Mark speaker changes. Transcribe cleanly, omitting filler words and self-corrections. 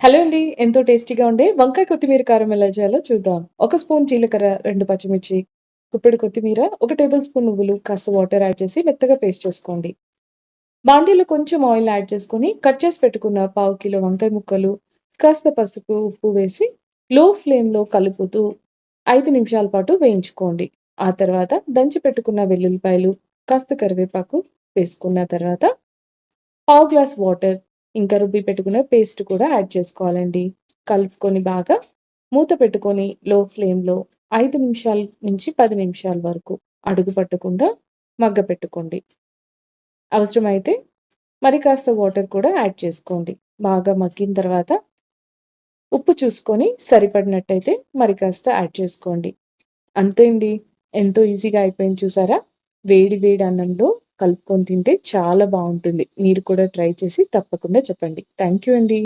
Speaker 1: Hello అండి. ఎంతో టేస్టీగా ఉండే వంకాయ కొత్తిమీర కారం ఎలా చేయాలో చూద్దాం. 1 స్పూన్ జీలకర్ర, 2 పచ్చిమిర్చి, గుప్పెడు కొత్తిమీర, 1 టేబుల్ స్పూన్ నువ్వులు, కాస్త వాటర్ యాడ్ చేసి మెత్తగా పేస్ట్ చేసుకోండి. బాండీలో కొంచెం ఆయిల్ యాడ్ చేసుకొని కట్ చేసి పెట్టుకున్న పావు కిలో వంకాయ ముక్కలు, కాస్త పసుపు, ఉప్పు వేసి లో ఫ్లేమ్‌లో కలుపుతూ 5 నిమిషాల పాటు వేయించుకోండి. ఆ తర్వాత దంచి పెట్టుకున్న వెల్లుల్లిపాయలు, కాస్త కరివేపాకు వేసుకున్న తర్వాత పావు గ్లాస్ వాటర్, ఇంకా రుబ్బి పెట్టుకున్న పేస్ట్ కూడా యాడ్ చేసుకోవాలండి. కలుపుకొని బాగా మూత పెట్టుకొని లో ఫ్లేమ్‌లో 5 నిమిషాల నుంచి 10 నిమిషాల వరకు అడుగు పట్టకుండా మగ్గపెట్టుకోండి. అవసరమైతే మరి కాస్త వాటర్ కూడా యాడ్ చేసుకోండి. బాగా మగ్గిన తర్వాత ఉప్పు చూసుకొని సరిపడినట్టయితే మరి కాస్త యాడ్ చేసుకోండి. అంతే అండి. ఎంతో ఈజీగా అయిపోయింది చూసారా? వేడి వేడి అన్నంలో కలుపుకొని తింటే చాలా బావుంటుంది. మీరు కూడా ట్రై చేసి తప్పకుండా చెప్పండి. థాంక్ యూ అండి.